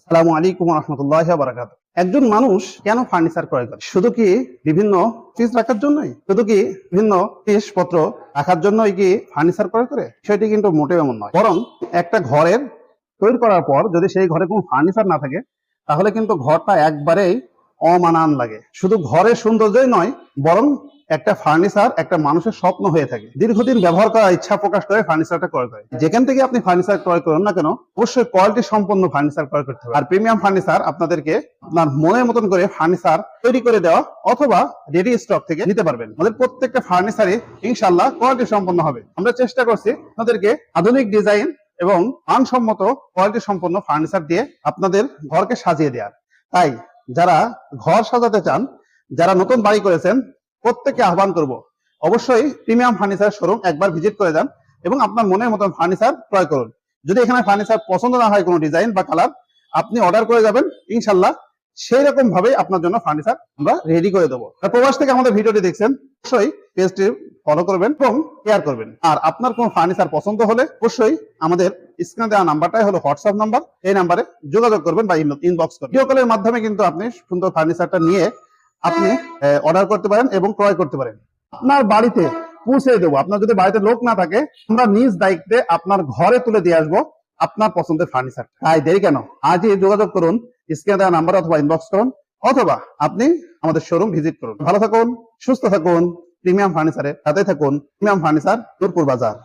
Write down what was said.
আসসালামু আলাইকুম ওয়া রাহমাতুল্লাহি ওয়া বারাকাতুহু। একজন মানুষ কেন ফার্নিচার ক্রয় করে? শুধু কি বিভিন্ন ফ্রিজ রাখার জন্যই? শুধু কি বিভিন্ন জিনিসপত্র রাখার জন্যই কি ফার্নিচার ক্রয় করে? সেটি কিন্তু মোটেও এমন নয়। বরং একটা ঘরের তৈরি করার পর যদি সেই ঘরে কোনো ফার্নিচার না থাকে, তাহলে কিন্তু ঘরটা একবারেই অমানান লাগে। শুধু ঘরের সৌন্দর্যই নয়, বরং একটা ফার্নিচার একটা মানুষের স্বপ্ন হয়ে থাকে। দীর্ঘদিন ব্যবহার করার ইচ্ছা প্রকাশ করে ফার্নিচারটা ক্রয় করে। যেখান থেকে আপনি ফার্নিচার ক্রয় করুন না কেন, অবশ্যই কোয়ালিটি সম্পন্ন ফার্নিচার ক্রয় করতে হবে। আর প্রিমিয়াম ফার্নিচার আপনাদেরকে আপনার মনের মতন করে ফার্নিচার তৈরি করে দেওয়া অথবা রেডি স্টক থেকে নিতে পারবেন। আমাদের প্রত্যেকটা ফার্নিচারই ইনশাআল্লাহ কোয়ালিটি সম্পন্ন হবে। আমরা চেষ্টা করছি আপনাদেরকে আধুনিক ডিজাইন এবং মানসম্মত কোয়ালিটি সম্পন্ন ফার্নিচার দিয়ে আপনাদের ঘরকে সাজিয়ে দেওয়ার। তাই যারা ঘর সাজাতে চান, যারা নতুন বাড়ি করেছেন, প্রত্যেককে আহ্বান করব, অবশ্যই প্রিমিয়াম ফার্নিচার শোরুম একবার ভিজিট করে যান এবং আপনার মনের মতন ফার্নিচার ক্রয় করুন। যদি এখানে ফার্নিচার পছন্দ না হয় কোনো ডিজাইন বা কালার, আপনি অর্ডার করে যাবেন, ইনশাল্লাহ সেই রকম ভাবে আপনার জন্য ফার্নিচার আমরা রেডি করে দেবো। প্রবাস থেকে আমাদের ভিডিওটি দেখছেন, অবশ্যই পেজটি ফলো করবেন এবং শেয়ার করবেন। আর আপনার কোন ফার্নিচার পছন্দ হলে অবশ্যই আমাদের স্ক্রিনে দেওয়া নাম্বারটাই হলো হোয়াটসঅ্যাপ নাম্বার, এই নাম্বারে যোগাযোগ করবেন বা ইনবক্স করবেন। ভিডিও কলের মাধ্যমে কিন্তু আপনি সুন্দর ফার্নিচারটা নিয়ে আপনি অর্ডার করতে পারেন এবং ক্রয় করতে পারেন। আপনার বাড়িতে পৌঁছে দেবো। আপনার যদি বাড়িতে লোক না থাকে, আমরা নিজ দায়িত্বে আপনার ঘরে তুলে দিয়ে আসবো আপনার পছন্দের ফার্নিচার। তাই দেরি কেন, আজই যোগাযোগ করুন স্ক্রিনে দেওয়া নাম্বার অথবা ইনবক্স করুন, অথবা আপনি আমাদের শোরুম ভিজিট করুন। ভালো থাকুন, সুস্থ থাকুন, প্রিমিয়াম ফার্নিচারের সাথে থাকুন। প্রিমিয়াম ফার্নিচার, নূরপুর বাজার।